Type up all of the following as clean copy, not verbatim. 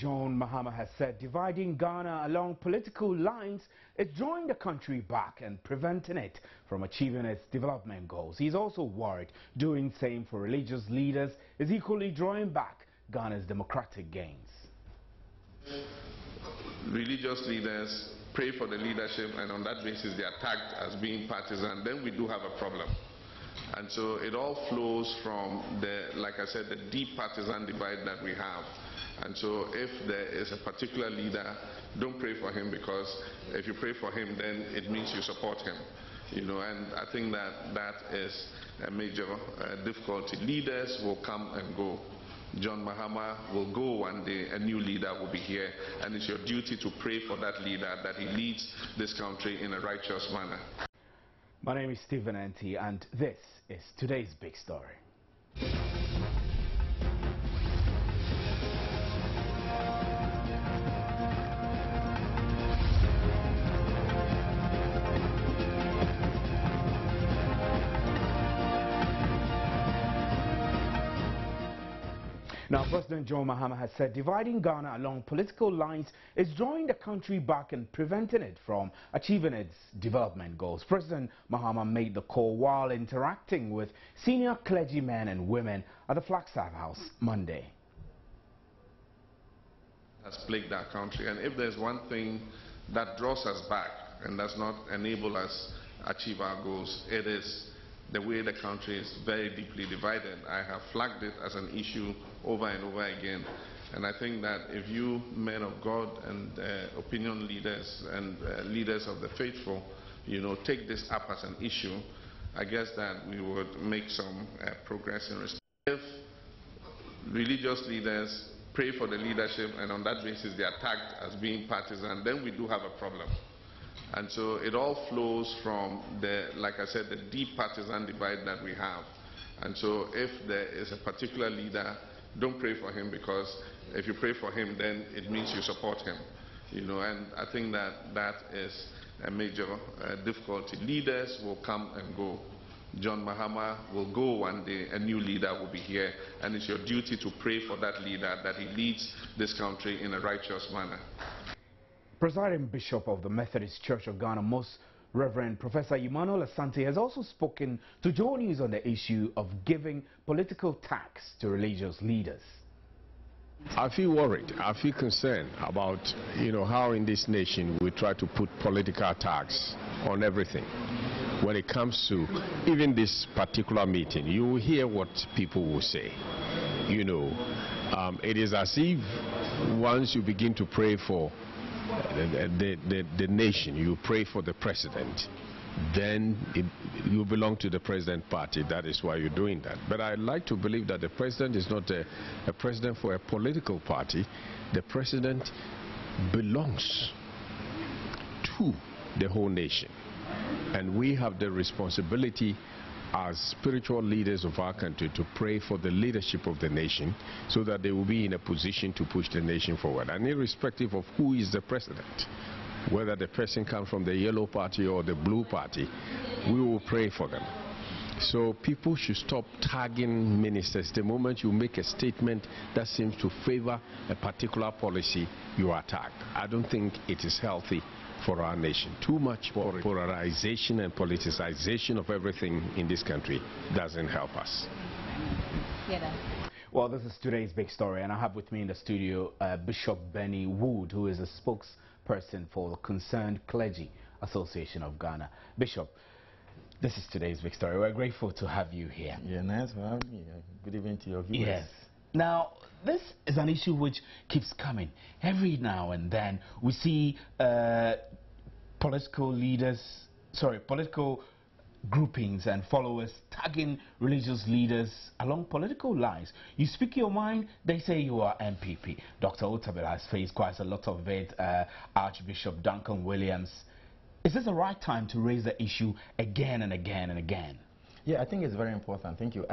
John Mahama has said dividing Ghana along political lines is drawing the country back and preventing it from achieving its development goals. He's also worried doing the same for religious leaders is equally drawing back Ghana's democratic gains. Religious leaders pray for the leadership, and on that basis they are tagged as being partisan, then we do have a problem. And so it all flows from like I said, the deep partisan divide that we have. And so if there is a particular leader, don't pray for him, because if you pray for him, then it means you support him. And I think that is a major difficulty. Leaders will come and go. John Mahama will go one day, a new leader will be here, and it's your duty to pray for that leader, that he leads this country in a righteous manner. My name is Stephen Enti, and this is today's big story. Now, President John Mahama has said dividing Ghana along political lines is drawing the country back and preventing it from achieving its development goals. President Mahama made the call while interacting with senior clergymen and women at the Flagstaff House Monday. Has plagued our country, and if there's one thing that draws us back and does not enable us achieve our goals, it is the way the country is very deeply divided. I have flagged it as an issue over and over again, and I think that if you men of God and opinion leaders and leaders of the faithful, take this up as an issue, I guess that we would make some progress in respect. If religious leaders pray for the leadership, and on that basis they are tagged as being partisan, then we do have a problem. And so it all flows from like I said, the deep partisan divide that we have. And so if there is a particular leader, don't pray for him, because if you pray for him, then it means you support him. And I think that is a major difficulty. Leaders will come and go. John Mahama will go one day, a new leader will be here, and it's your duty to pray for that leader, that he leads this country in a righteous manner. Presiding Bishop of the Methodist Church of Ghana, Most Reverend Professor Emmanuel Asante, has also spoken to Joe News on the issue of giving political tax to religious leaders. I feel worried, I feel concerned about, how in this nation we try to put political tax on everything. When it comes to even this particular meeting, you will hear what people will say. It is as if once you begin to pray for the nation, you pray for the president, then you belong to the president party. That is why you're doing that. But I'd like to believe that the president is not a president for a political party. The president belongs to the whole nation, and we have the responsibility as spiritual leaders of our country to pray for the leadership of the nation, so that they will be in a position to push the nation forward. And irrespective of who is the president, whether the person comes from the yellow party or the blue party, we will pray for them. So people should stop tagging ministers. The moment you make a statement that seems to favor a particular policy, you are tagged. I don't think it is healthy for our nation. Too much polarization and politicization of everything in this country doesn't help us. Well, this is today's big story, and I have with me in the studio Bishop Benny Wood, who is a spokesperson for the Concerned Clergy Association of Ghana. Bishop, this is today's big story. We're grateful to have you here. Yeah, nice for having me. Good evening to your viewers. Yes. Now, this is an issue which keeps coming. Every now and then we see political groupings and followers tagging religious leaders along political lines. You speak your mind, they say you are MPP. Dr. Otabil has faced quite a lot of it, Archbishop Duncan Williams. Is this the right time to raise the issue again and again and again? Yeah, I think it's very important. Thank you.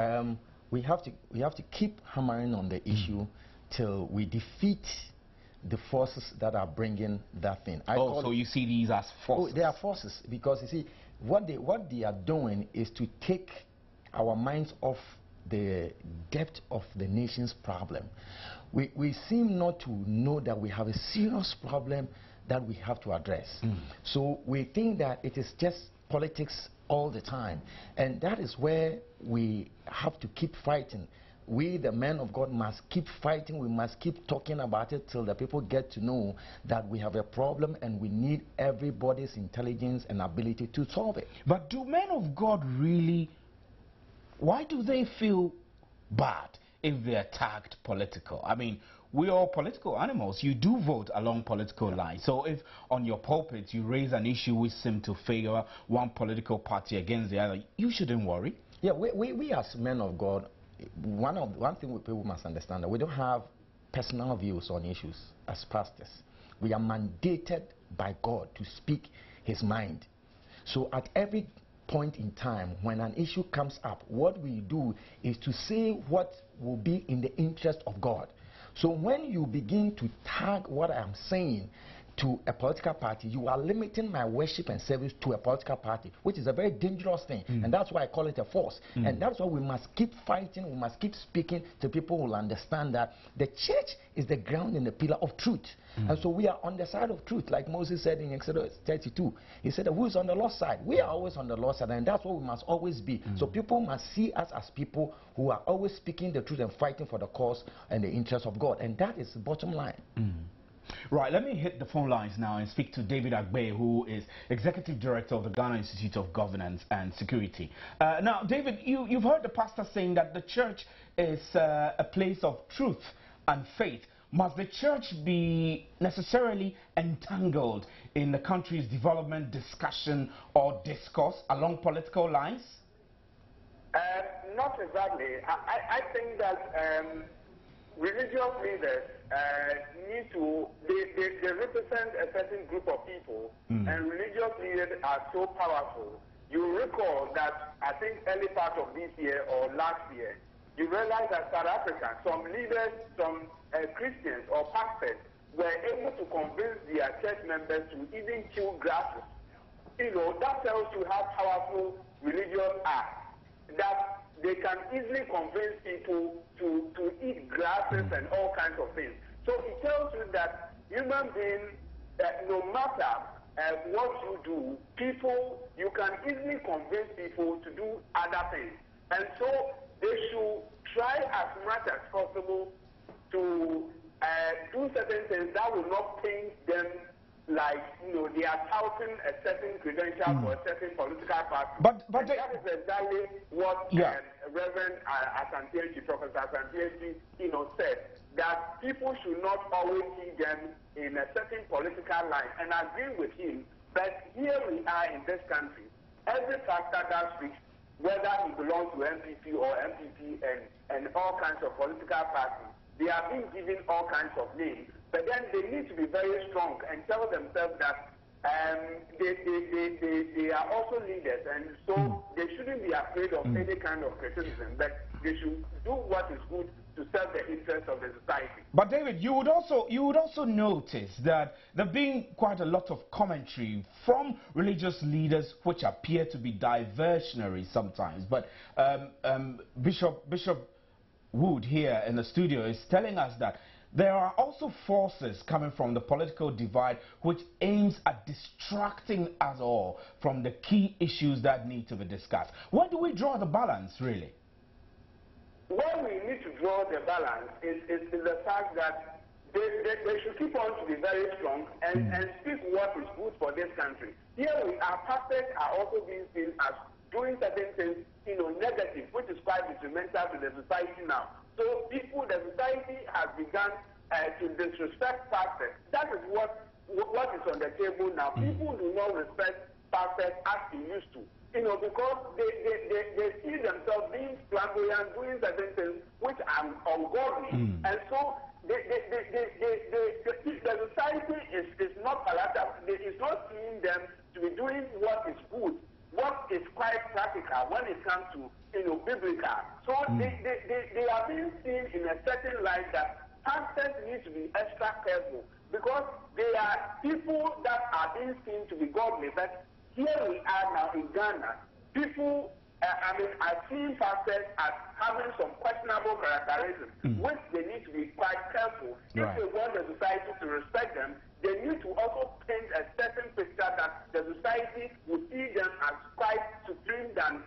We have to keep hammering on the issue till we defeat the forces that are bringing that thing. So you see these as forces? Oh, they are forces, because you see what they are doing is to take our minds off the depth of the nation's problem. we seem not to know that we have a serious problem that we have to address. So we think that it is just politics all the time, and that is where we have to keep fighting. We, the men of God, must keep fighting. We must keep talking about it till the people get to know that we have a problem and we need everybody's intelligence and ability to solve it. But do men of God really, why do they feel bad if they're tagged political? I mean, we're all political animals. You do vote along political lines. So if on your pulpit you raise an issue which seems to favor one political party against the other, you shouldn't worry. Yeah, we as men of God, one thing people must understand, that we don't have personal views on issues as pastors. We are mandated by God to speak his mind. So at every point in time when an issue comes up, what we do is to say what will be in the interest of God. So when you begin to tag what I am saying to a political party, you are limiting my worship and service to a political party, which is a very dangerous thing. And that's why I call it a force. And that's why we must keep fighting, we must keep speaking to people who will understand that the church is the ground and the pillar of truth. And so we are on the side of truth, like Moses said in Exodus 32. He said, who is on the Lord's side? We are always on the Lord's side, and that's what we must always be. So people must see us as people who are always speaking the truth and fighting for the cause and the interest of God. And that is the bottom line. Right, let me hit the phone lines now and speak to David Agbe, who is Executive Director of the Ghana Institute of Governance and Security. Now, David, you've heard the pastor saying that the church is a place of truth and faith. Must the church be necessarily entangled in the country's development discussion or discourse along political lines? Not exactly. I think that religious leaders need to, they represent a certain group of people, and religious leaders are so powerful. You recall that I think early part of this year or last year, you realize that South Africa, some leaders, some Christians or pastors were able to convince their church members to even kill grasses. You know, that tells you how powerful religious are. That they can easily convince people to eat grasses and all kinds of things. So it tells you that human beings, no matter what you do, you can easily convince people to do other things. And so they should try as much as possible to do certain things that will not paint them like, you know, they are touting a certain credential for a certain political party. But that is exactly what Reverend Asante, Professor Asante, you know, said, that people should not always see them in a certain political line. And I agree with him, but here we are in this country. Every pastor that speaks, whether he belongs to MPP or MPP and all kinds of political parties, they are being given all kinds of names. But then they need to be very strong and tell themselves that they are also leaders, and so they shouldn't be afraid of any kind of criticism, but they should do what is good to serve the interests of the society. But David, you would also notice that there being quite a lot of commentary from religious leaders which appear to be diversionary sometimes. But Bishop Wood here in the studio is telling us that there are also forces coming from the political divide which aims at distracting us all from the key issues that need to be discussed. Where do we draw the balance, really? Where we need to draw the balance is the fact that they should keep on to be very strong and speak what is good for this country. Here our pastors are also being seen as doing certain things, you know, negative, which is quite detrimental to the society now. So the society has begun to disrespect pastors. That is what is on the table now. People do not respect pastors as they used to, you know, because they see themselves being flamboyant, doing certain things which are ungodly. And so the society is not palatable. It's not seeing them to be doing what is good, what is quite practical when it comes to, you know, biblical. So they are being seen in a certain light that pastors need to be extra careful, because they are people that are being seen to be godly. But here we are now in Ghana, people I mean, I've seen pastors as having some questionable characteristics, which they need to be quite careful. If they want the society to respect them, they need to also paint a certain picture that the society will see them as quite supreme than,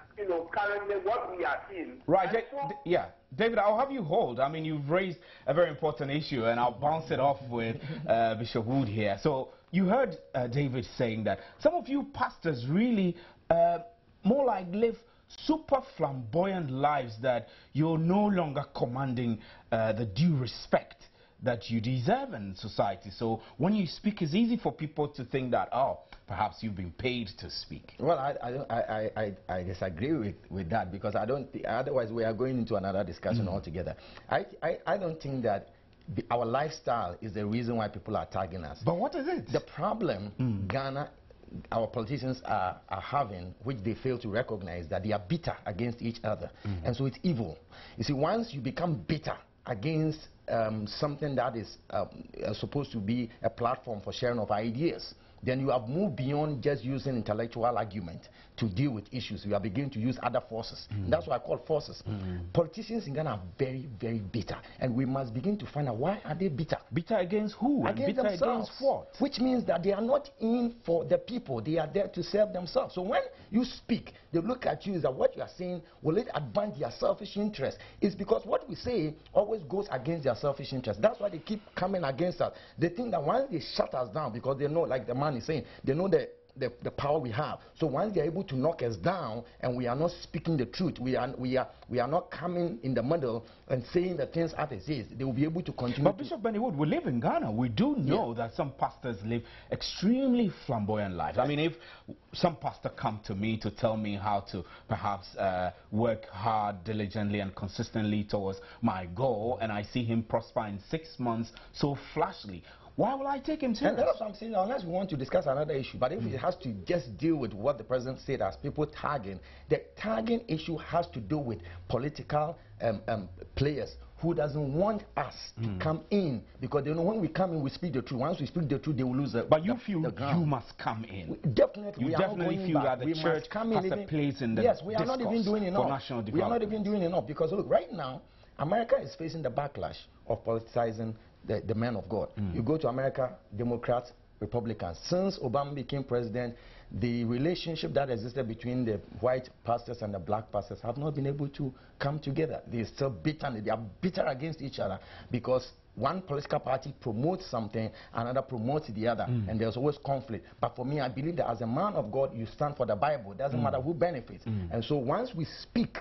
currently what we are seeing. Right. Yeah. David, I'll have you hold. I mean, you've raised a very important issue, and I'll bounce it off with Bishop Wood here. So you heard David saying that some of you pastors really more like live super flamboyant lives, that you're no longer commanding the due respect that you deserve in society. So when you speak, it's easy for people to think that, oh, perhaps you've been paid to speak. Well, I disagree with that, because I don't otherwise we are going into another discussion altogether. I don't think that our lifestyle is the reason why people are tagging us. But what is it? The problem Ghana, our politicians are having, which they fail to recognize, that they are bitter against each other. And so it's evil. You see, once you become bitter against something that is supposed to be a platform for sharing of ideas, then you have moved beyond just using intellectual argument to deal with issues. You are beginning to use other forces. That's what I call forces. Politicians in Ghana are very, very bitter, and we must begin to find out, why are they bitter? Bitter against who? Against bitter themselves. Against what? Which means that they are not in for the people. They are there to serve themselves. So when you speak, they look at you as that what you are saying, will it advance their selfish interest? It's because what we say always goes against their selfish interest. That's why they keep coming against us. They think that once they shut us down, because they know, like the man is saying, they know the power we have. So once they're able to knock us down and we are not speaking the truth, we are not coming in the middle and saying the things as it is, they will be able to continue. But Bishop Benny Wood, we live in Ghana. We do know that some pastors live extremely flamboyant lives. I mean, if some pastor come to me to tell me how to perhaps work hard, diligently and consistently towards my goal, and I see him prosper in 6 months so flashily, why will I take him serious? And that's what I'm saying, unless we want to discuss another issue. But if it has to just deal with what the president said as people tagging, the tagging issue has to do with political players who doesn't want us to come in, because they know when we come in, we speak the truth. Once we speak the truth, they will lose the But you feel you must come in. Definitely. You definitely feel that the church has a place in the Yes, we are not even doing enough. National development. We are not even doing enough, because look, right now, America is facing the backlash of politicizing the men of God. You go to America, Democrats, Republicans. Since Obama became president, the relationship that existed between the white pastors and the black pastors have not been able to come together. They're still bitter. They are bitter against each other, because one political party promotes something, another promotes the other, and there's always conflict. But for me, I believe that as a man of God, you stand for the Bible. It doesn't matter who benefits. And so once we speak,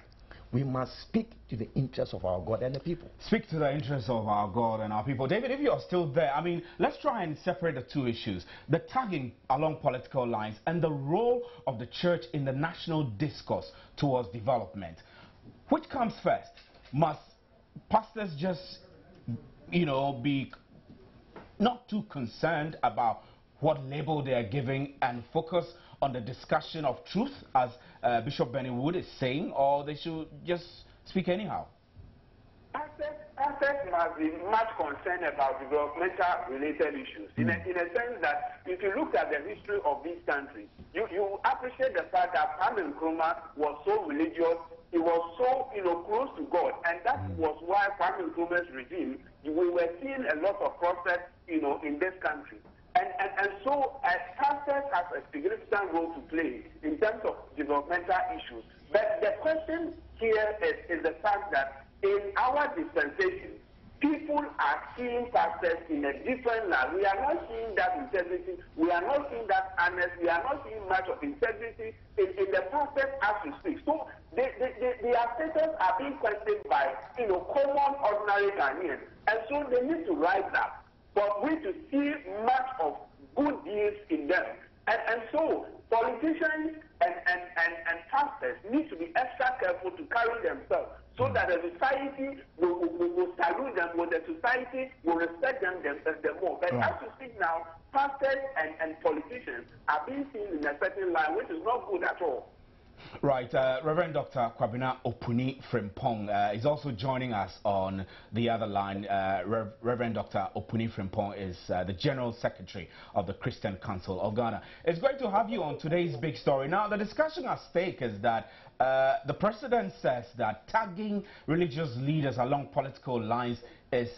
we must speak to the interests of our God and the people. Speak to the interests of our God and our people. David, if you're still there, I mean, let's try and separate the two issues. The tagging along political lines and the role of the church in the national discourse towards development. Which comes first? Must pastors just, be not too concerned about what label they are giving and focus on the discussion of truth, as Bishop Benny Wood is saying, or they should just speak Pastors must be much concerned about developmental related issues, in a sense that if you look at the history of this country, you appreciate the fact that Kwame Nkrumah was so religious, he was so close to God, and that was why Kwame Nkrumah's regime, we were seeing a lot of progress in this country. And so pastors have a significant role to play in terms of developmental issues. But the question here is the fact that in our dispensation, people are seeing pastors in a different light. We are not seeing that integrity. We are not seeing that honest. We are not seeing much of integrity in the pastors as we speak. So their status are being questioned by common, ordinary Ghanaians. And so they need to rise up. But we to see much of good deeds in them. And so politicians and pastors need to be extra careful to carry themselves so that the society will salute them, the society will respect them more. But as we speak now, pastors and politicians are being seen in a certain line, which is not good at all. Right, Reverend Dr. Kwabena Opuni Frimpong is also joining us on the other line. Reverend Dr. Opuni Frimpong is the General Secretary of the Christian Council of Ghana. It's great to have you on today's big story. Now, the discussion at stake is that the President says that tagging religious leaders along political lines is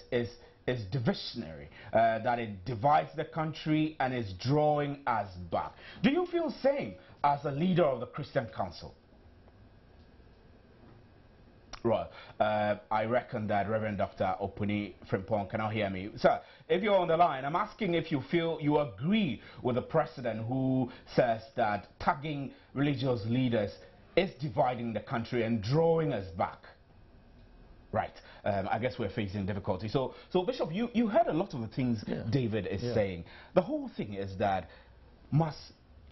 divisionary, that it divides the country and is drawing us back. Do you feel same as a leader of the Christian Council? Right. I reckon that Reverend Dr. Opuni Frimpong cannot hear me. Sir, if you're on the line, I'm asking if you feel you agree with the President who says that tagging religious leaders is dividing the country and drawing us back. Right. I guess we're facing difficulty. So Bishop, you heard a lot of the things David is saying. The whole thing is that must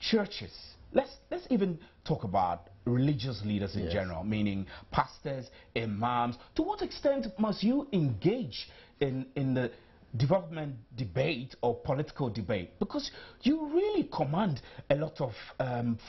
churches, let's even talk about religious leaders in general, meaning pastors, imams. To what extent must you engage in the development debate or political debate? Because you really command a lot of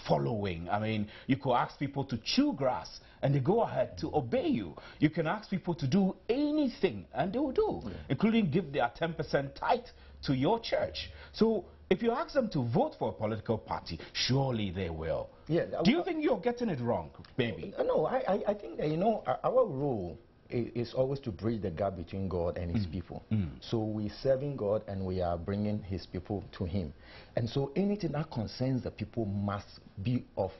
following. I mean, you could ask people to chew grass and they go ahead to obey you. You can ask people to do anything and they will do, including give their 10% tithe to your church. So if you ask them to vote for a political party, surely they will. Yeah. Do you think you're getting it wrong, baby? No, I think that, you know, our role is always to bridge the gap between God and his people. So we're serving God and we are bringing his people to him. And so anything that concerns the people must be of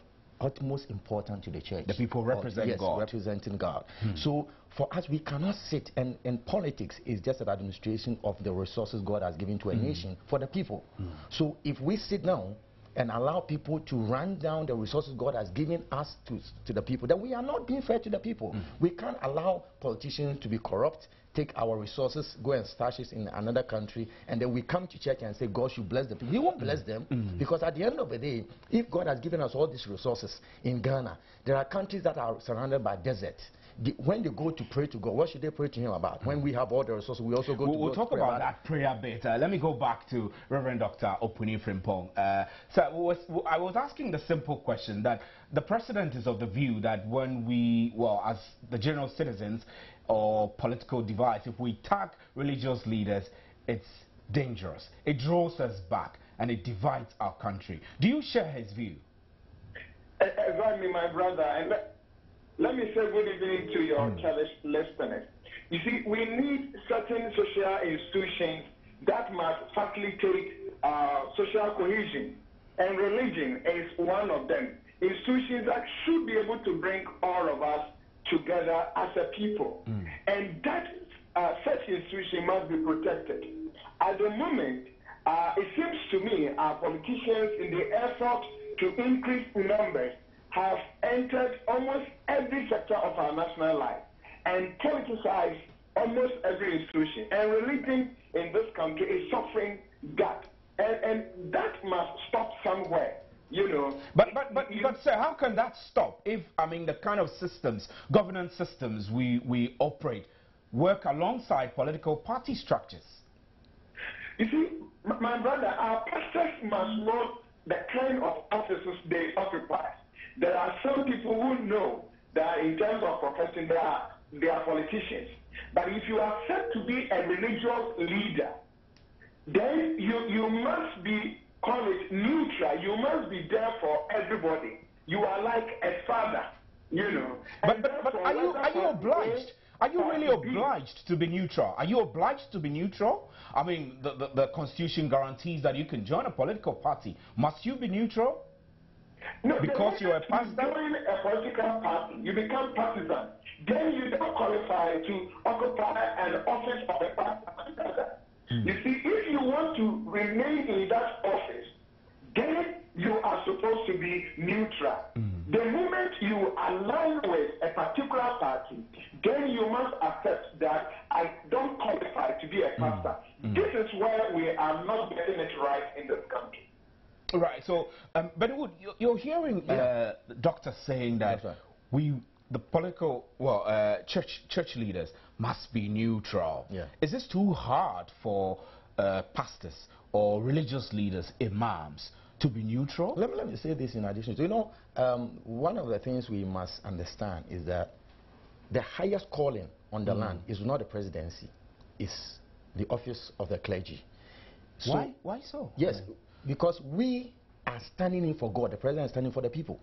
utmost importance to the church. The people represent God. Representing God. So for us, we cannot sit, and politics is just an administration of the resources God has given to a nation for the people. So if we sit down and allow people to run down the resources God has given us to the people, then we are not being fair to the people. We can't allow politicians to be corrupt, take our resources, go and stash it in another country, and then we come to church and say God should bless the people. He won't bless them, because at the end of the day, if God has given us all these resources in Ghana, there are countries that are surrounded by desert. When they go to pray to God, what should they pray to him about? When we have all the resources, we also go to God. We'll talk about that prayer bit. Let me go back to Reverend Dr. Opuni Frimpong. So I was asking the simple question that the President is of the view that when we, well, as the general citizens or political device, if we tag religious leaders, it's dangerous. It draws us back and it divides our country. Do you share his view? Exactly, my brother. And let me say good evening to your cherished listeners. You see, we need certain social institutions that must facilitate social cohesion, and religion is one of them. Institutions that should be able to bring all of us together as a people, and that such institution must be protected. At the moment, it seems to me our politicians, in the effort to increase numbers, have entered almost every sector of our national life and politicized almost every institution. And religion in this country is suffering that. And that must stop somewhere, you know. But sir, how can that stop if, I mean, the kind of systems, governance systems we operate work alongside political party structures? You see, my brother, our pastors must know the kind of offices they occupy. There are some people who know that in terms of profession they are politicians. But if you are said to be a religious leader, then you must be, call it neutral. You must be there for everybody. You are like a father, you know. But are you obliged? Are you really obliged to be neutral? Are you obliged to be neutral? I mean, the Constitution guarantees that you can join a political party. Must you be neutral? No, because you're a pastor? You join a political party, you become partisan. Then you don't qualify to occupy an office of a pastor. You see, if you want to remain in that office, then you are supposed to be neutral. The moment you align with a particular party, then you must accept that I don't qualify to be a pastor. This is where we are not getting it right in this country. Right. So, but you're hearing doctors saying that the political, church leaders must be neutral. Is this too hard for pastors or religious leaders, imams, to be neutral? Let me say this in addition. One of the things we must understand is that the highest calling on the land is not the presidency, it's the office of the clergy. So, why so? Yes, because we are standing in for God. The president is standing for the people.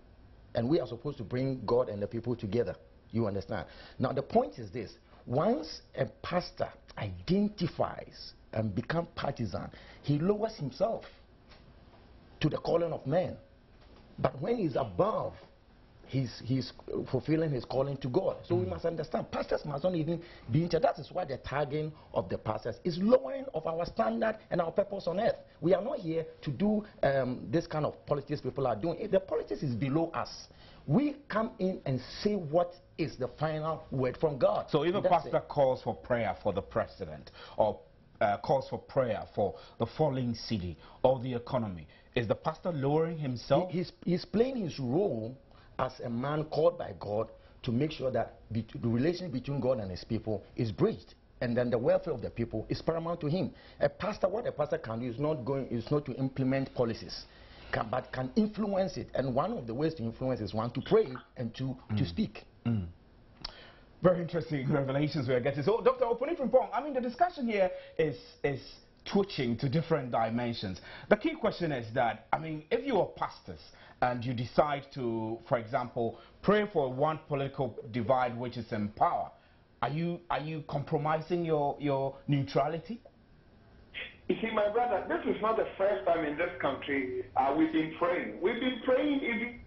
And we are supposed to bring God and the people together. You understand? Now, the point is this. Once a pastor identifies and becomes partisan, he lowers himself to the calling of man. But when he's above, he's fulfilling his calling to God. So we must understand, pastors must not even be in charge. That is why the tagging of the pastors is lowering of our standard and our purpose on earth. We are not here to do this kind of politics people are doing. If the politics is below us, we come in and say what is the final word from God. So if a pastor calls for prayer for the president, or calls for prayer for the falling city or the economy, is the pastor lowering himself? He's playing his role as a man called by God to make sure that the relation between God and his people is bridged, and then the welfare of the people is paramount to him. What a pastor can do is not to implement policies, but can influence it. And one of the ways to influence is to pray and to speak. Very interesting revelations we are getting. So, Dr. Oponifumpong, I mean, the discussion here is twitching to different dimensions. The key question is that, I mean, if you are pastors and you decide to, for example, pray for one political divide which is in power, are you compromising your neutrality? You see, my brother, this is not the first time in this country we've been praying. We've been praying even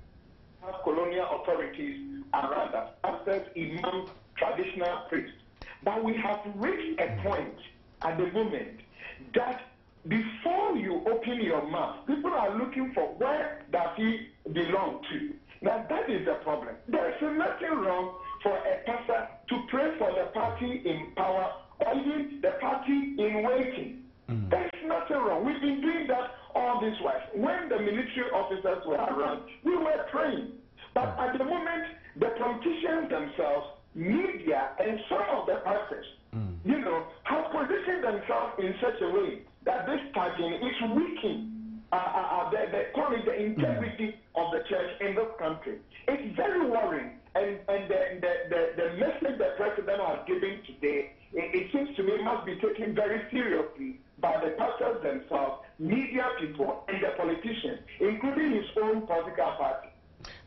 as colonial authorities around us, pastors, imams, traditional priests. But we have reached a point at the moment that before you open your mouth, people are looking for where does he belong to. Now that is the problem. There is nothing wrong for a pastor to pray for the party in power or even the party in waiting. There is nothing wrong. We've been doing that all this while. When the military officers were around, we were praying. But at the moment, the politicians themselves, media, and some of the pastors, have positioned themselves in such a way that this tagging is weakening the integrity of the church in this country. It's very worrying. And the message the president has given today, it seems to me, must be taken very seriously by the pastors themselves, media people, and the politicians, including his own political party.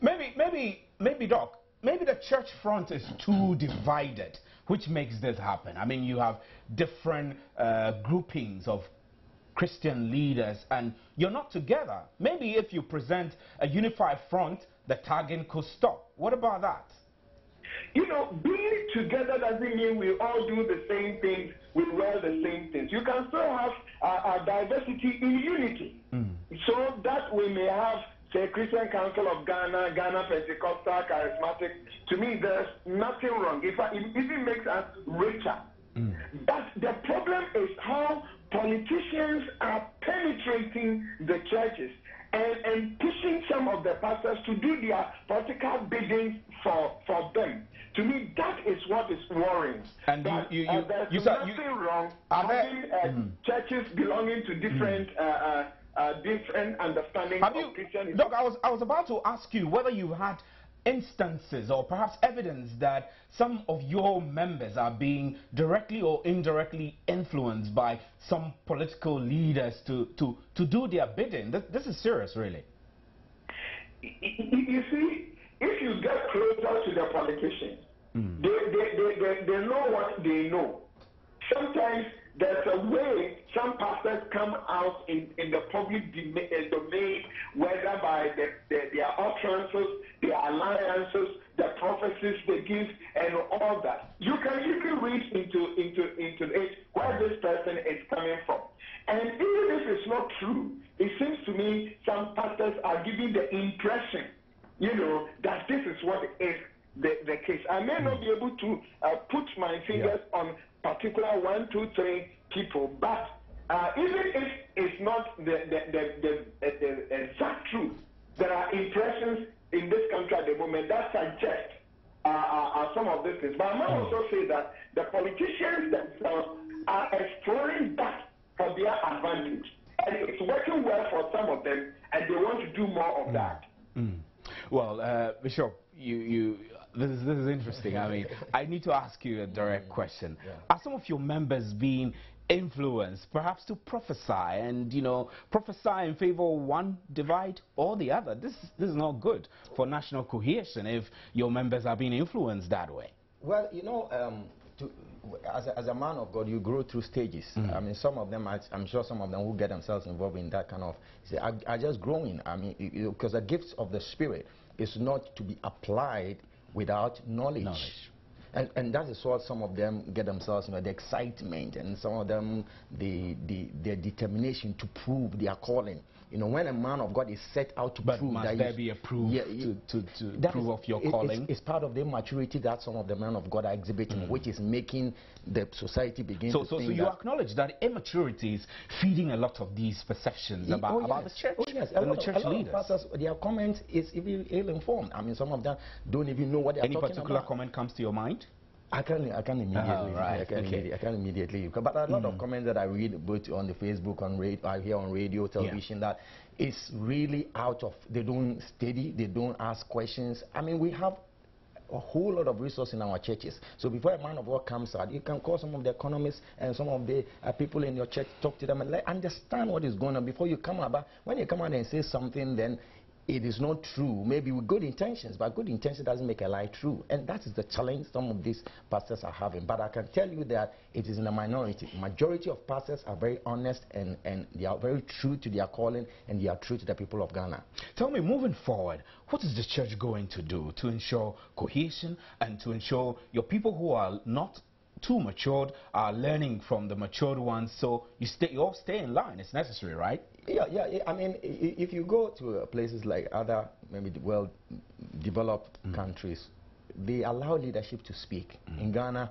Maybe, Doc, maybe the church front is too divided, which makes this happen. I mean, you have different groupings of Christian leaders, and you're not together. Maybe if you present a unified front, the tagging could stop. What about that? Being together doesn't mean we all do the same things, we wear the same things. You can still have a diversity in unity. So that we may have, say, Christian Council of Ghana, Ghana Pentecostal, Charismatic. To me, there's nothing wrong. In fact, it even makes us richer. But the problem is how politicians are penetrating the churches and pushing some of the pastors to do their political biddings for them. To me, that is what is worrying. And there's nothing wrong having churches belonging to different different understandings of Christianity. Doc, I was about to ask you whether you had instances or perhaps evidence that some of your members are being directly or indirectly influenced by some political leaders to do their bidding. This is serious, really. You see, if you get closer to the politicians, they know what they know. Sometimes there's a way some pastors come out in the public domain, whether by their utterances, their alliances, the prophecies they give, and all that. You can even read into it where this person is coming from. And even if it's not true, it seems to me some pastors are giving the impression, that this is what is the case. I may not be able to put my fingers on particular 1, 2, 3 people, but even if it's not the exact truth, there are impressions in this country at the moment that suggest some of these things. But I might also say that the politicians themselves are exploring that for their advantage. And it's working well for some of them, and they want to do more of that. Well, Bishop, this is interesting. I mean, I need to ask you a direct question. Are some of your members being influenced, perhaps to prophesy and, prophesy in favor of one divide or the other? This is not good for national cohesion if your members are being influenced that way. Well, as a man of God, you grow through stages. I mean, some of them, I'm sure some of them who get themselves involved in that kind of, are just growing. I mean, because the gifts of the Spirit is not to be applied without knowledge. And that is what some of them get themselves, the excitement, and some of them, their determination to prove their calling. When a man of God is set out to prove must that there be a proof to prove of your calling? It's part of the maturity that some of the men of God are exhibiting, which is making the society begin to think. So you acknowledge that immaturity is feeding a lot of these perceptions about the church and the church leaders. Pastors, their comment is even ill-informed. I mean, some of them don't even know what they are talking about. Any particular comment comes to your mind? I can't immediately. Right. I can't immediately. But a lot of comments that I read, both on the Facebook, I hear on radio, television, that it's really out of. They don't study. They don't ask questions. I mean, we have a whole lot of resources in our churches. So before a man of God comes out, you can call some of the economists and some of the people in your church, talk to them and understand what is going on before you come out. But when you come out and say something, then it is not true, maybe with good intentions, but good intention doesn't make a lie true. And that is the challenge some of these pastors are having. But I can tell you that it is in the minority. Majority of pastors are very honest and they are very true to their calling, and they are true to the people of Ghana. Tell me, moving forward, what is the church going to do to ensure cohesion and to ensure your people who are not too matured are learning from the matured ones, so you all stay in line? It's necessary, right? Yeah. I mean, if you go to places like other maybe well-developed countries, they allow leadership to speak. In Ghana,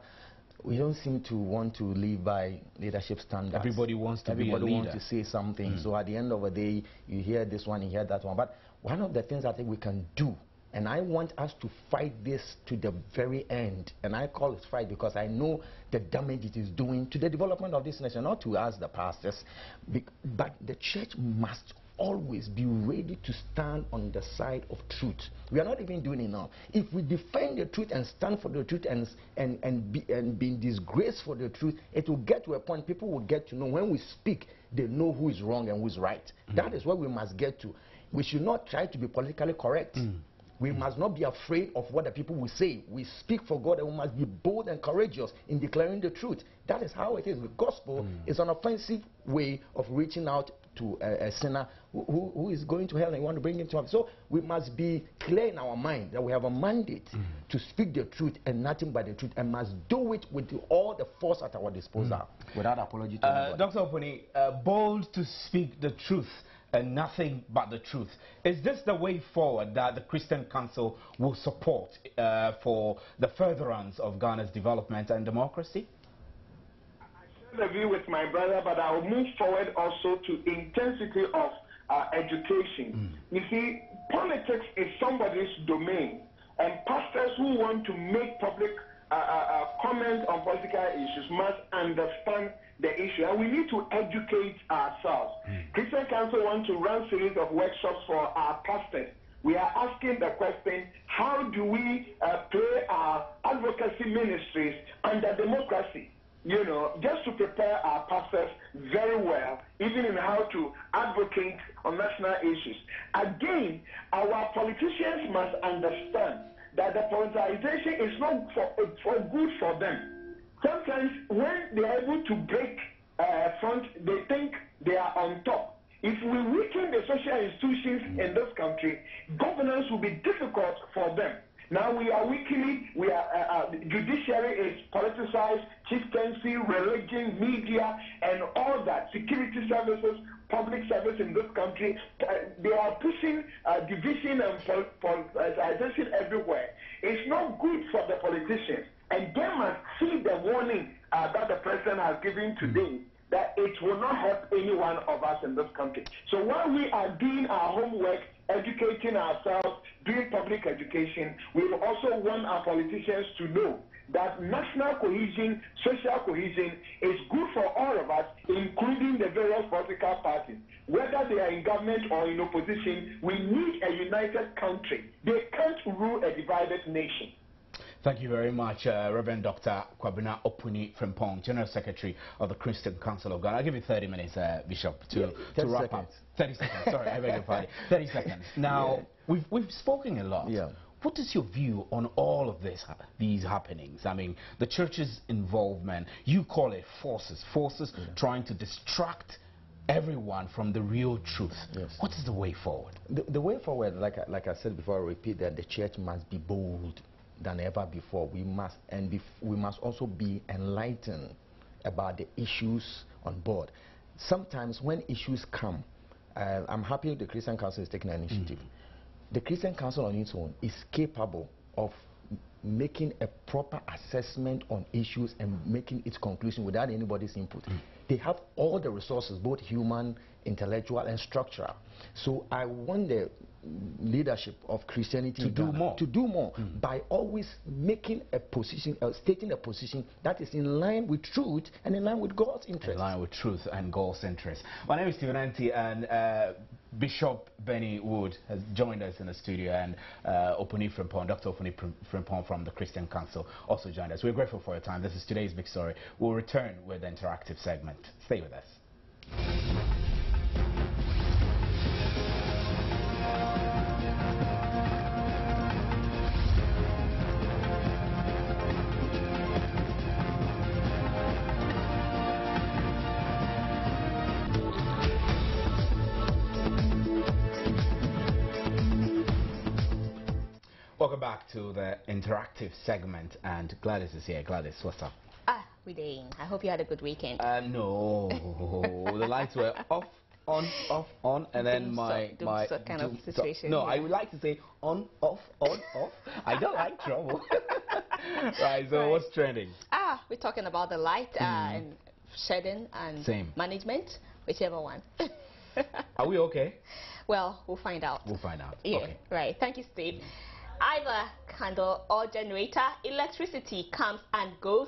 we don't seem to want to live by leadership standards. Everybody wants to be a leader. Everybody wants to say something. So at the end of the day, you hear this one, you hear that one. But one of the things I think we can do, and I want us to fight this to the very end, and I call it fight because I know the damage it is doing to the development of this nation, not to us, the pastors, but the church must always be ready to stand on the side of truth. We are not even doing enough. If we defend the truth and stand for the truth and be disgraced for the truth, it will get to a point people will get to know when we speak, they know who is wrong and who is right. That is what we must get to. We should not try to be politically correct. We must not be afraid of what the people will say. We speak for God, and we must be bold and courageous in declaring the truth. That is how it is. The gospel is an offensive way of reaching out to a sinner who is going to hell, and you want to bring him to heaven. So we must be clear in our mind that we have a mandate to speak the truth and nothing but the truth, and must do it with all the force at our disposal without apology to anybody. Dr. Oponi, bold to speak the truth and nothing but the truth. Is this the way forward that the Christian Council will support for the furtherance of Ghana's development and democracy? I share the view with my brother, but I will move forward also to intensity of education. You see, politics is somebody's domain, and pastors who want to make public comments on political issues must understand the issue, and we need to educate ourselves. Christian Council wants to run series of workshops for our pastors. We are asking the question, how do we play our advocacy ministries under democracy? Just to prepare our pastors very well, even in how to advocate on national issues. Again, our politicians must understand that the politicization is not for good for them. Sometimes when they are able to break front, they think they are on top. If we weaken the social institutions in this country, governance will be difficult for them. Now we are weakening, judiciary is politicized, chieftaincy, religion, media, and all that, security services, public service in this country. They are pushing division and politicization everywhere. It's not good for the politicians. And they must see the warning that the president has given today, that it will not help any one of us in this country. So while we are doing our homework, educating ourselves, doing public education, we also want our politicians to know that national cohesion, social cohesion is good for all of us, including the various political parties. Whether they are in government or in opposition, we need a united country. They can't rule a divided nation. Thank you very much, Reverend Dr. Kwabena Opuni Frimpong, General Secretary of the Christian Council of Ghana. I'll give you 30 minutes, Bishop, to wrap up. 30 seconds, sorry, I beg your pardon. 30 seconds. Now, we've spoken a lot. Yeah. What is your view on all of these happenings? I mean, the church's involvement, you call it forces trying to distract everyone from the real truth. Yes. What is the way forward? The way forward, like I said before, I repeat that the church must be bold than ever before. We must also be enlightened about the issues on board. Sometimes when issues come, I'm happy the Christian Council is taking an initiative. The Christian Council on its own is capable of making a proper assessment on issues and making its conclusion without anybody's input. They have all the resources, both human, intellectual, and structural. So I want the leadership of Christianity to do more by always making a position, stating a position that is in line with truth and in line with God's interest. In line with truth and God's interest. My name is Stephen Anti, and Bishop Benny Wood has joined us in the studio, and Opuni Frimpong, Dr. Opuni Frimpong from the Christian Council also joined us. We're grateful for your time. This is today's big story. We'll return with the interactive segment. Stay with us. Welcome back to the interactive segment, and Gladys is here. Gladys, what's up? We're I hope you had a good weekend. No, the lights were off, on, and then my kind of situation. No, I would like to say on, off. I don't like trouble. Right. So what's trending? We're talking about the light and shedding and management, whichever one. Are we okay? Well, we'll find out. We'll find out. Yeah. Okay. Right. Thank you, Steve. Either candle or generator, electricity comes and goes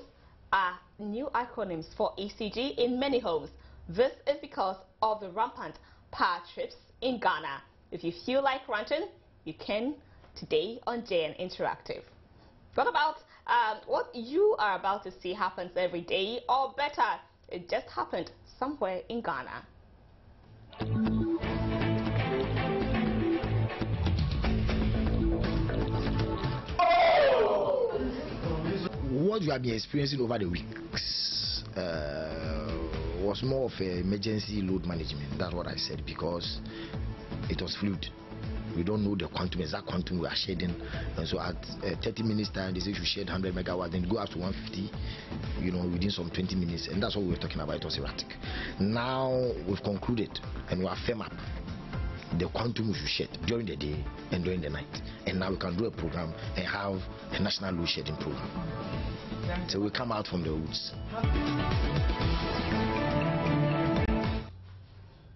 are new acronyms for ECG in many homes. This is because of the rampant power trips in Ghana. If you feel like ranting, you can today on JN Interactive. What about what you are about to see happens every day, or better, it just happened somewhere in Ghana. What you have been experiencing over the weeks was more of an emergency load management. That's what I said, because it was fluid. We don't know the quantum, exact quantum we are shedding. And so at 30 minutes time, they say you shed 100 megawatts, then go up to 150, within some 20 minutes. And that's what we were talking about. It was erratic. Now we've concluded and we are firm up the quantum we should shed during the day and during the night. And now we can do a program and have a national load shedding program. So we come out from the woods.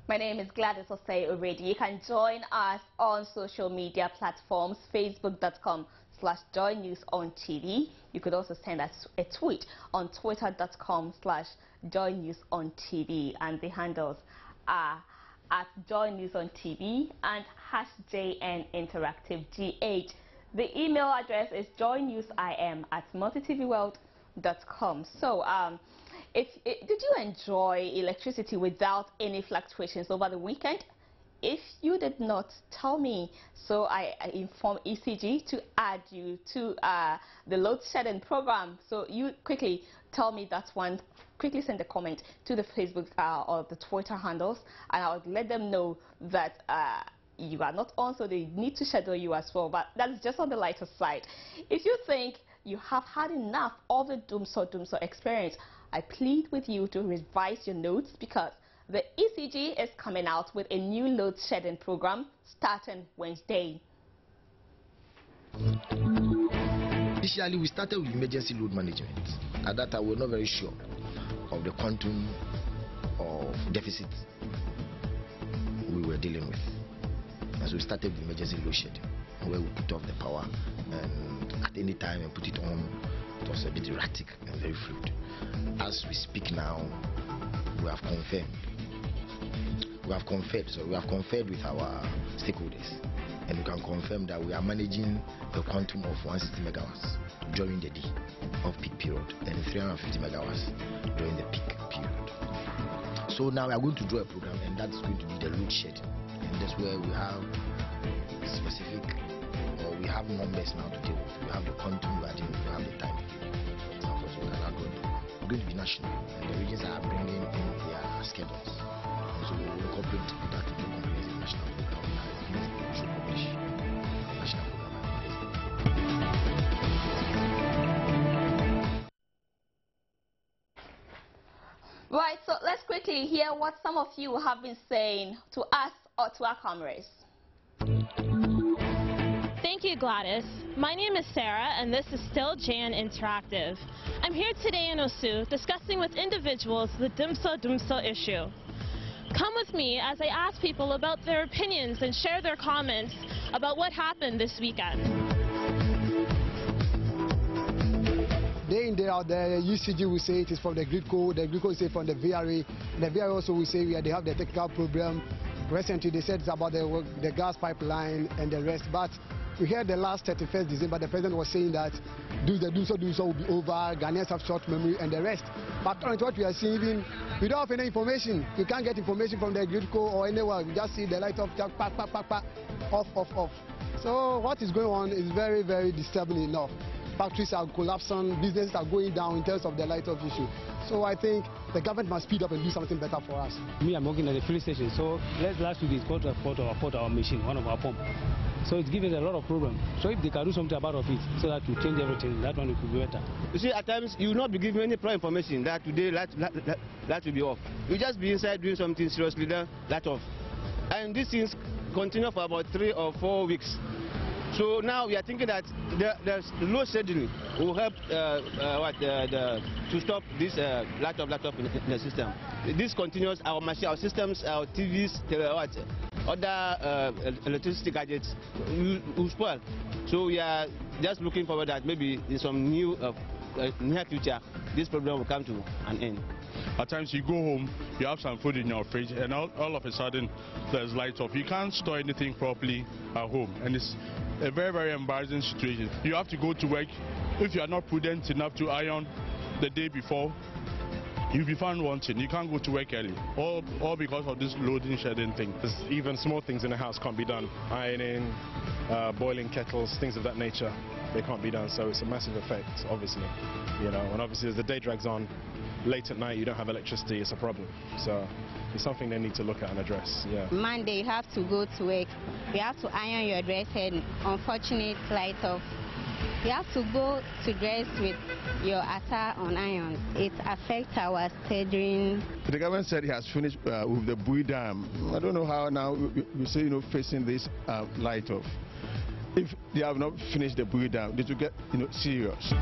My name is Gladys Osei Asare. You can join us on social media platforms, facebook.com/joynewsontv. You could also send us a tweet on twitter.com/joynewsontv, and the handles are at joynewsontv and #JNInteractiveGH. The email address is joynewsim@multitvworld.com. So, did you enjoy electricity without any fluctuations over the weekend? If you did not, tell me. So I inform ECG to add you to the load shedding program. So you quickly tell me that one. Quickly send a comment to the Facebook or the Twitter handles, and I would let them know that you are not on, so they need to schedule you as well. But that's just on the lighter side. If you think you have had enough of the doomsaw experience, I plead with you to revise your notes, because the ECG is coming out with a new load shedding program starting Wednesday. Initially, we started with emergency load management. At that time, we were not very sure of the quantum of deficit we were dealing with. And so we started with emergency load shedding, where we put off the power and at any time and put it on It was a bit erratic and very fluid. As we speak now, we have confirmed. We have conferred with our stakeholders, and we can confirm that we are managing the quantum of 160 megawatts during the day of peak period and 350 megawatts during the peak period. So now we are going to draw a program, and that's going to be the load shed, and that's where we have specific, or we have numbers now to deal with. We have the quantum, we have the time. We're going to be national, and the regions are bringing in their schedules. So we will incorporate that into a comprehensive national program that we should publish the national program. Right, so let's quickly hear what some of you have been saying to us or to our comrades. Thank you, Gladys. My name is Sarah, and this is Still Jan Interactive. I'm here today in Osu discussing with individuals the Dumso issue. Come with me as I ask people about their opinions and share their comments about what happened this weekend. Day in, day out, the UCG will say it is from the grid code will say from the VRA. The VRA also will say they have the technical problem. Recently they said it's about the gas pipeline and the rest, but we heard the last 31st December the president was saying that do so will be over, Ghanaians have short memory and the rest. But currently what we are seeing, we don't have any information. You can't get information from the grid code or anywhere. We just see the light off, off. So what is going on is very, very disturbing enough. Factories are collapsing, businesses are going down in terms of the light off issue. So I think the government must speed up and do something better for us. Me, I'm working at the filling station, so last week it's got our machine, one of our pump. So it's giving a lot of problems. So if they can do something about it, so that we change everything, that one could be better. You see, at times you will not be given any prior information that today that will be off. You just be inside doing something seriously, that off. And these things continue for about 3 or 4 weeks. So now we are thinking that the load scheduling will help to stop this laptop in the system. This continues, our machine, our systems, our TVs, other electricity gadgets will spoil. So we are just looking forward that maybe in some near future this problem will come to an end. At times you go home, you have some food in your fridge, and all of a sudden there's lights off. You can't store anything properly at home, and it's a very, very embarrassing situation. You have to go to work. If you are not prudent enough to iron the day before, you'll be found wanting. You can't go to work early, all because of this loading shedding thing. Even small things in the house can't be done. Ironing, boiling kettles, things of that nature, they can't be done. So it's a massive effect, obviously. You know, and obviously as the day drags on, late at night you don't have electricity, it's a problem. So it's something they need to look at and address. Yeah. Monday you have to go to work. You have to iron your dress head. Unfortunate light off. You have to go to dress with your attire on iron. It affects our scheduling. The government said he has finished with the Bui Dam. I don't know how now we say, facing this light off. If they have not finished the Bui Dam, they will get, serious.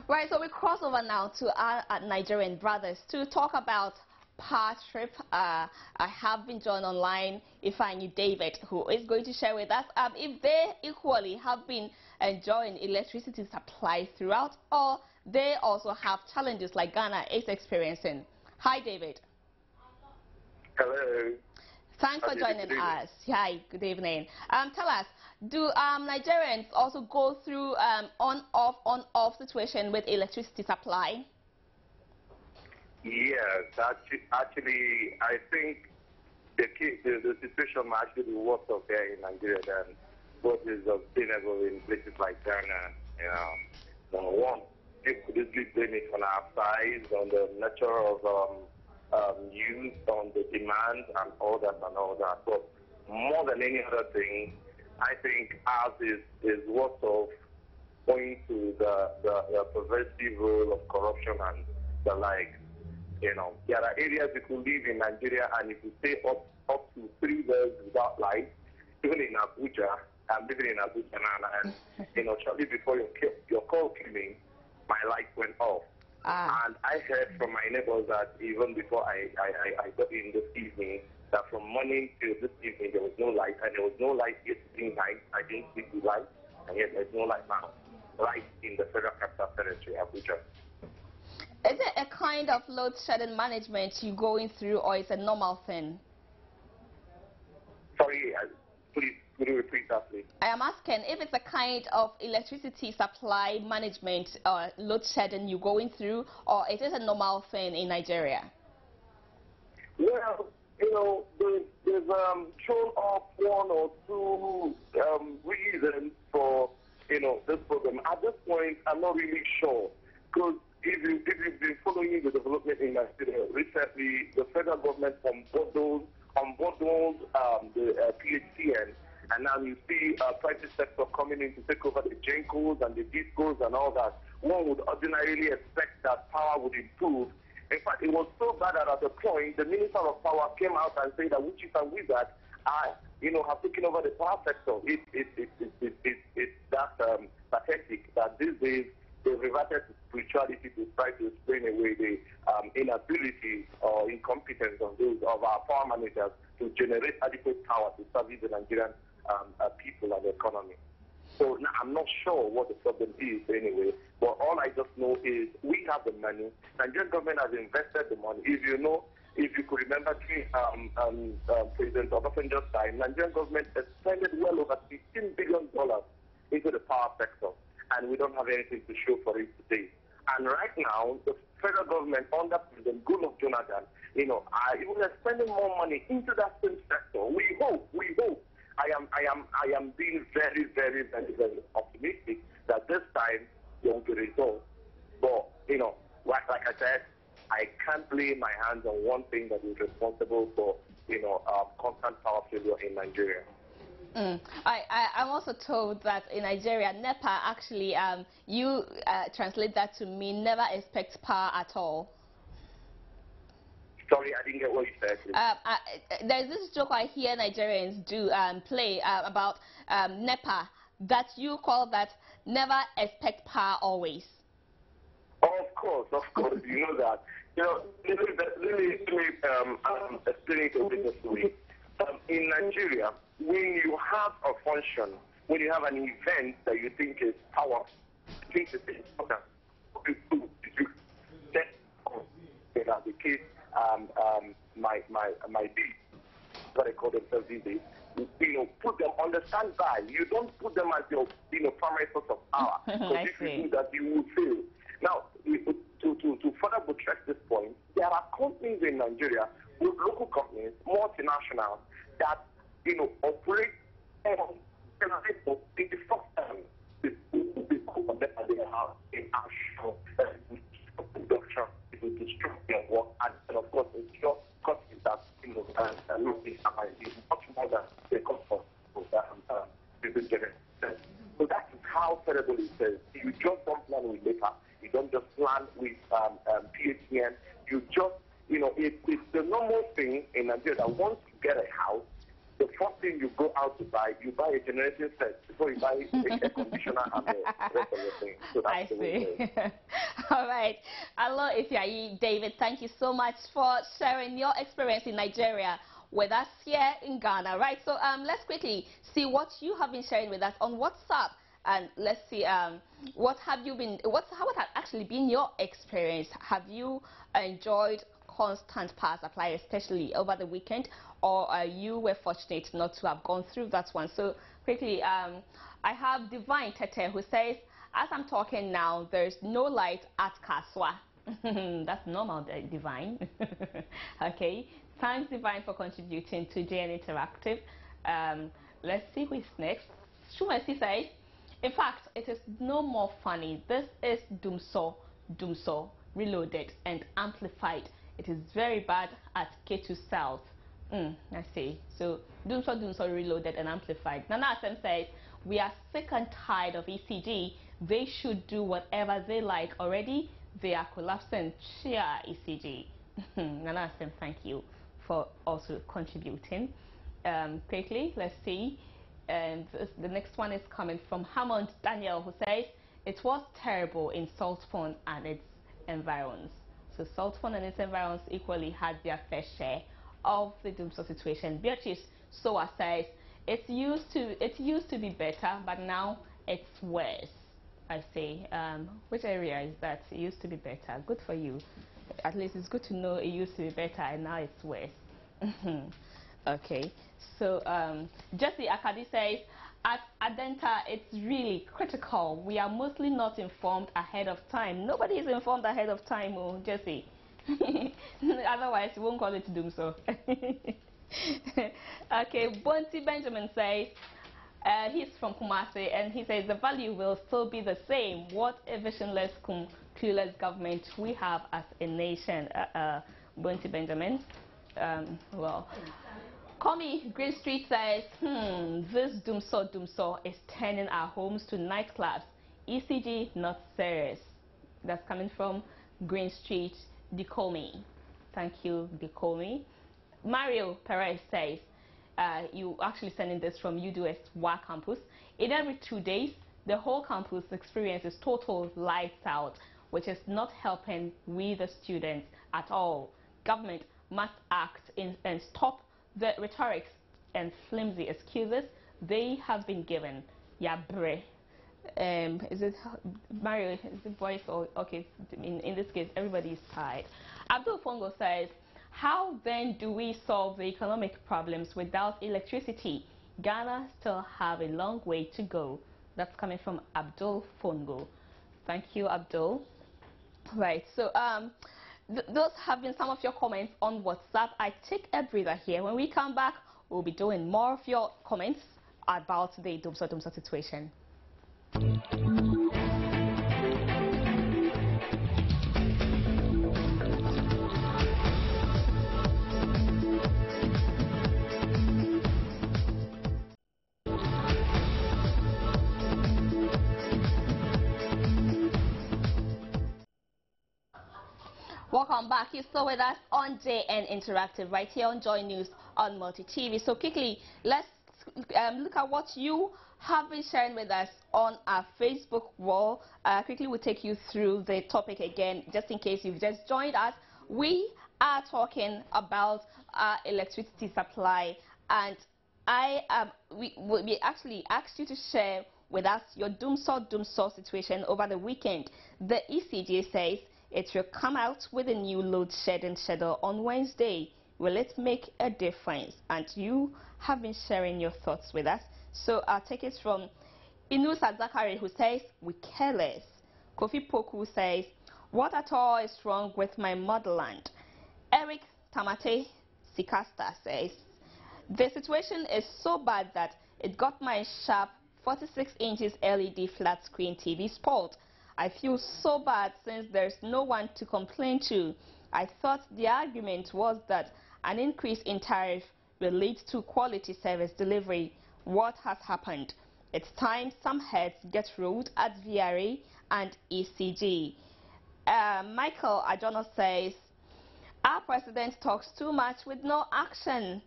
Right, so we cross over now to our Nigerian brothers to talk about power trip. I have been joined online, Ifeanyi David, who is going to share with us if they equally have been enjoying electricity supply throughout, or they also have challenges like Ghana is experiencing. Hi, David. Hello. Thanks for joining us. Hi, good evening. Tell us, do Nigerians also go through on-off situation with electricity supply? Yes, actually, I think the situation might actually be worse off here in Nigeria than what is obtainable in places like Ghana. Number one, people could easily blame it on our size, on the nature of use, on the demand, and all that. But more than any other thing, I think ours is worse off owing to the pervasive role of corruption and the like. There are areas you could live in Nigeria, and if you stay up to 3 days without light, even in Abuja, I'm living in Abuja now, and shortly before your call came in, my lights went off. And I heard from my neighbors that even before I got in this evening, that from morning till this evening there was no light, and there was no light yesterday night. I didn't see the light, and yet there's no light now. Light in the Federal Capital Territory, Abuja. Is it a kind of load shedding management you're going through, or is it a normal thing? Sorry, please, could you repeat that, please? I am asking if it's a kind of electricity supply management or load shedding you're going through, or is it a normal thing in Nigeria? Well, you know, there's shown up one or two reasons for, you know, this problem. At this point, I'm not really sure, because if you've been following the development in Nigeria recently, the federal government unbundled the PHCN, and now you see private sector coming in to take over the Gencos and the discos and all that. One would ordinarily expect that power would improve. In fact, it was so bad that at the point, the Minister of Power came out and said that witches and wizards are, you know, have taken over the power sector. It's that pathetic that these days they've reverted to spirituality to try to explain away the inability or incompetence of those of our power managers to generate adequate power to service the Nigerian people and the economy. So now, I'm not sure what the problem is anyway, but all I just know is we have the money. Nigerian government has invested the money. If you could remember during President Obasanjo's time, Nigerian government has spent well over $15 billion into the power sector, and we don't have anything to show for it today. And right now, the federal government under President Goodluck Jonathan, you know, are even spending more money into that same sector. We hope. I am being very, very, very, very optimistic that this time there will be results. But, you know, like I said, I can't lay my hands on one thing that is responsible for, you know, constant power failure in Nigeria. I'm also told that in Nigeria, NEPA actually, you translate that to mean never expect power at all. Sorry, I didn't get what you said. There's this joke I hear Nigerians do play about NEPA, that you call that never expect power always. Of course, you know that. You know, let me explain it a bit this way. In Nigeria, when you have a function, when you have an event that you think is powerful, you think it's important, as the case might be, what they call themselves these days, you know, put them on the standby. You don't put them as your, you know, primary source of power. Because if you do that, you will fail. Now, to further buttress this point, there are companies in Nigeria, local companies, multinational, that, you know, operate in the first time they have in actual production to disrupt their work, and of course, it's just cost that, you know, is much more than the cost of people generate. So that is how terrible it is. You just don't plan with NEPA. You don't just plan with PHCN. You just, you know, it's the normal thing in Nigeria that once you get a house, the first thing you go out to buy, you buy a generating set before you buy a air conditioner and the rest of the things. So that's the way it is. All right. Hello, Ifeanyi. David, thank you so much for sharing your experience in Nigeria with us here in Ghana. Right, so let's quickly see what you have been sharing with us on WhatsApp. And let's see, what has actually been your experience? Have you enjoyed constant power supply, especially over the weekend, or you were fortunate not to have gone through that one? So quickly, I have Divine Tete who says, as I'm talking now, there's no light at Kaswa. That's normal, Divine. Okay, thanks Divine for contributing to JN Interactive. Let's see who is next. Shumasi says, in fact, it is no more funny. This is Dumso, reloaded and amplified. It is very bad at K2 South. I see. So, Dumso, reloaded and amplified. Nana Asem says, we are sick and tired of ECG. They should do whatever they like already. They are collapsing. Cheer ECG. Nana Asem, thank you for also contributing. Quickly, let's see. And the next one is coming from Hammond Daniel, who says, it was terrible in Salt Pond and its environs. So Salt Pond and its environs equally had their fair share of the Dumso situation. Beatrice Soa says it used to be better, but now it's worse. I say, which area is that? It used to be better. Good for you. At least it's good to know it used to be better and now it's worse. Okay. So Jesse Akadi says, at Adenta, it's really critical. We are mostly not informed ahead of time. Nobody is informed ahead of time, oh, Jesse. Otherwise, we won't call it Dumso. Okay, Bonti Benjamin says, he's from Kumasi, and he says the value will still be the same. What a visionless, clueless government we have as a nation. Bonti Benjamin. Well, Komi Green Street says, this Dumso is turning our homes to nightclubs. ECG not serious. That's coming from Green Street, Dikomi. Thank you, Dikomi. Mario Perez says, you actually sending this from UDOS WA campus. In every 2 days, the whole campus experiences total lights out, which is not helping we the students at all. Government must act and stop the rhetorics and flimsy excuses they have been given. Yabre. Is it Mario? Is it voice or okay? In this case, everybody is tired. Abdul Fongo says, how then do we solve the economic problems without electricity? Ghana still have a long way to go. That's coming from Abdul Fongo. Thank you, Abdul. Right. So those have been some of your comments on WhatsApp. I take a breather here. When we come back, we'll be doing more of your comments about the Dumso situation. Welcome back. You're still with us on JN Interactive right here on Joy News on Multi TV. So quickly, let's look at what you have been sharing with us on our Facebook wall. Quickly, we'll take you through the topic again, just in case you've just joined us. We are talking about our electricity supply, and we actually asked you to share with us your Dumso situation over the weekend. The ECJ says it will come out with a new load shedding schedule on Wednesday. Will it make a difference? And you have been sharing your thoughts with us. So I'll take it from Inusa Zakari, who says, we care less. Kofi Poku says, what at all is wrong with my motherland? Eric Tamate Sikasta says, the situation is so bad that it got my sharp 46 inches LED flat screen TV spoiled. I feel so bad since there's no one to complain to. I thought the argument was that an increase in tariff will lead to quality service delivery. What has happened? It's time some heads get rolled at VRA and ECG. Michael Ajono says, our president talks too much with no action.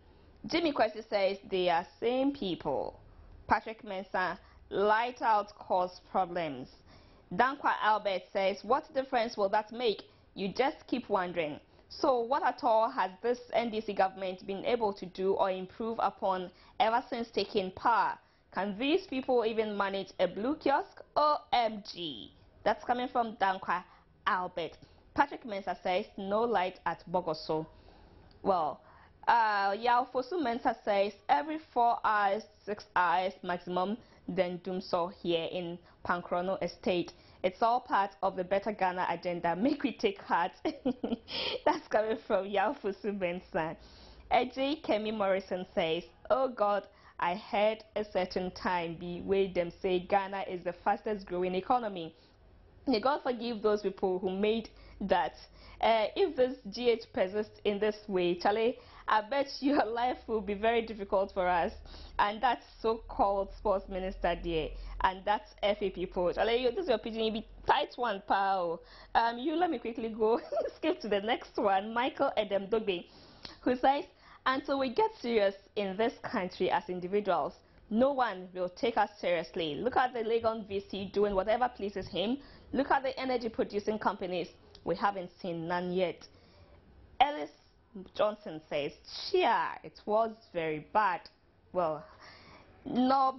Jimmy Kwesi says, they are same people. Patrick Mensah, light out cause problems. Dankwa Albert says, what difference will that make? You just keep wondering. So what at all has this NDC government been able to do or improve upon ever since taking power? Can these people even manage a blue kiosk? OMG. That's coming from Dankwa Albert. Patrick Mensah says, no light at Bogoso. Well, Yao Fosu Mensah says, every 4 hours, 6 hours maximum, then Dumso here in Pankrono Estate. It's all part of the Better Ghana agenda. Make we take heart. That's coming from Yao Fosu Mensah. AJ Kemi Morrison says, oh God, I heard a certain time be where them say Ghana is the fastest growing economy. May God forgive those people who made that. If this GH persists in this way, Charlie, I bet your life will be very difficult for us. And that's so-called sports minister there. And that's FA people. Charlie, this is your opinion. Be tight one, pal. You let me quickly go. Skip to the next one. Michael Edem Dogbe, who says, until we get serious in this country as individuals, no one will take us seriously. Look at the Legon VC doing whatever pleases him. Look at the energy producing companies. We haven't seen none yet. Ellis Johnson says, cheer, it was very bad. Well, no,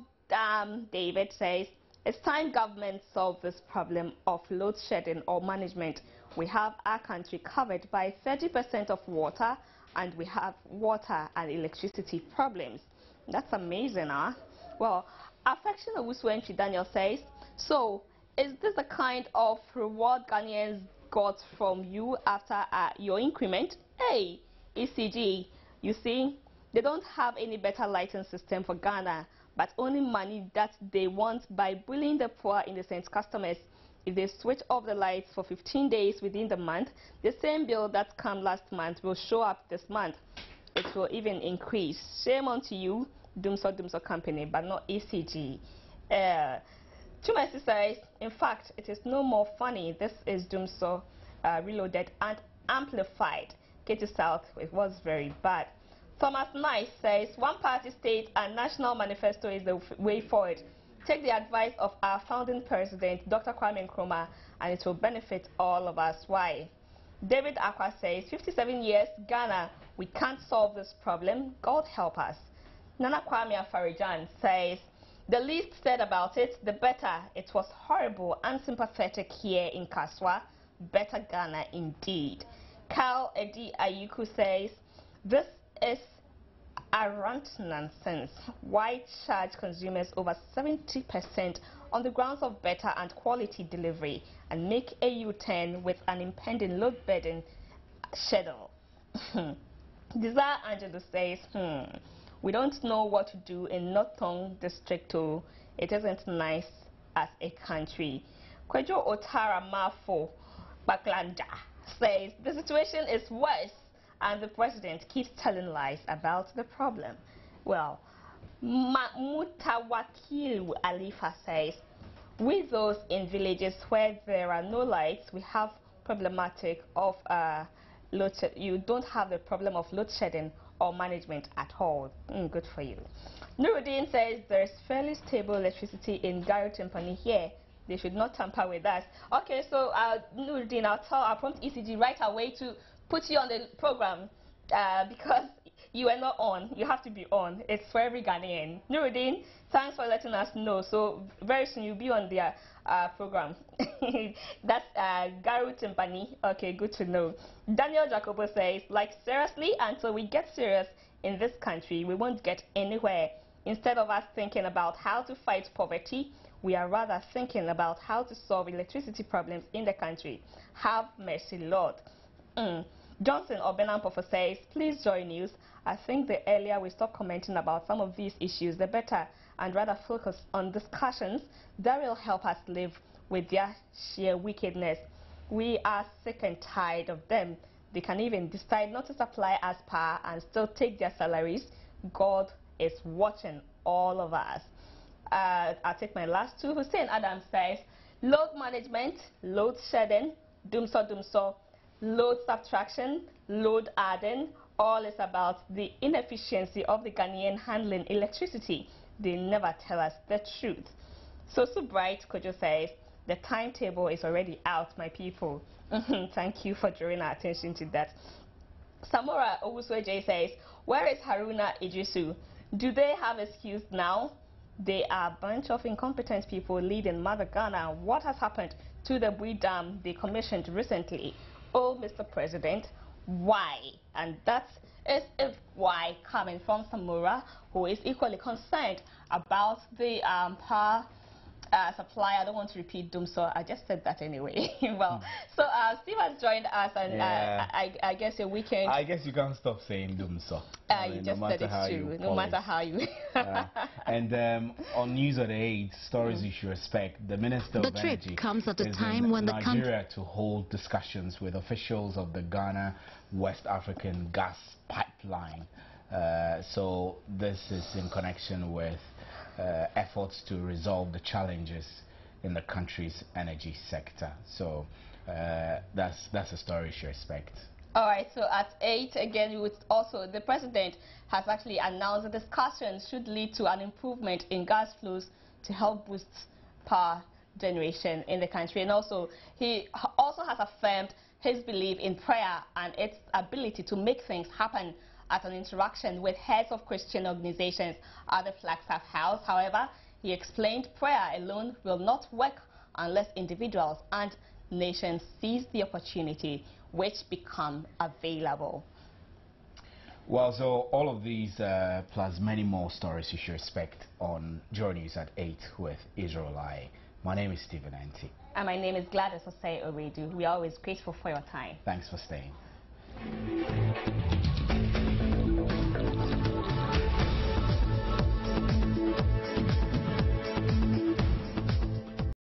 David says, it's time government solve this problem of load shedding or management. We have our country covered by 30% of water, and we have water and electricity problems. That's amazing, huh? Well, Affection Owusu Daniel says, so is this the kind of reward Ghanaians got from you after your increment? Hey, ECG, you see, they don't have any better lighting system for Ghana, but only money that they want by bullying the poor innocent customers. If they switch off the lights for 15 days within the month, the same bill that came last month will show up this month. It will even increase. Shame on to you, Dumso company, but not ECG. Chumesi says, in fact, it is no more funny. This is Dumso reloaded and amplified. Katie South, it was very bad. Thomas Nice says, one-party state and national manifesto is the way forward. Take the advice of our founding president, Dr. Kwame Nkrumah, and it will benefit all of us. Why? David Aqua says, 57 years, Ghana, we can't solve this problem. God help us. Nana Kwame Afarijan says, the least said about it, the better. It was horrible, unsympathetic here in Kaswa. Better Ghana indeed. Carl Edi Ayuku says, this is arrant nonsense. Why charge consumers over 70% on the grounds of better and quality delivery and make a U-turn with an impending load bedding schedule? Desire Angelo says, we don't know what to do in Northong District. It isn't nice as a country. Kwejo Otara Mafo Baklanja says, the situation is worse and the president keeps telling lies about the problem. Well, Mutawakil Alifa says, with those in villages where there are no lights, we have problematic of you don't have the problem of load shedding or management at all. Good for you. Nuruddin says there's fairly stable electricity in Garo Timpani here. They should not tamper with us. Okay, so Nuruddin, I'll prompt ECG right away to put you on the program because you are not on. You have to be on. It's for every Ghanaian. Nuruddin, thanks for letting us know. So very soon you'll be on their program. That's Garu Timpani. Okay, good to know. Daniel Jacobo says, like seriously, until we get serious in this country, we won't get anywhere. Instead of us thinking about how to fight poverty, we are rather thinking about how to solve electricity problems in the country. Have mercy, Lord. Johnson Obenampofa says, please join news. I think the earlier we stop commenting about some of these issues, the better, and rather focus on discussions that will help us live with their sheer wickedness. We are sick and tired of them. They can even decide not to supply us power and still take their salaries. God is watching all of us. I'll take my last two. Hussein Adam says, load management, load shedding, dumso, load subtraction, load adding, all is about the inefficiency of the Ghanaian handling electricity. They never tell us the truth. So Bright Kojo says, the timetable is already out, my people. Thank you for drawing our attention to that. Samora Owusu says, where is Haruna Idrisu? Do they have excuse now? They are a bunch of incompetent people leading Mother Ghana. What has happened to the Bui Dam they commissioned recently? Oh, Mr. President, why? And that is why coming from Samora, who is equally concerned about the power supply. I don't want to repeat Dumso. I just said that anyway. Well, so Steve has joined us, and I guess a weekend. I guess you can't stop saying Dumso. You just said it's true. No matter how you. And on News of the 8, stories you should respect. The Minister of Energy comes at a time when Nigeria to hold discussions with officials of the Ghana West African gas pipeline. So this is in connection with efforts to resolve the challenges in the country's energy sector. So that's a story you should respect. All right, so at 8, again, the president has actually announced the discussion should lead to an improvement in gas flows to help boost power generation in the country. And also, he also has affirmed his belief in prayer and its ability to make things happen at an interaction with heads of Christian organizations at the Flagstaff House. However, he explained prayer alone will not work unless individuals and nations seize the opportunity which become available. Well, so all of these plus many more stories you should expect on Journeys at 8 with Israel I. My name is Stephen Anti. And my name is Gladys Osei Oredu. We are always grateful for your time. Thanks for staying.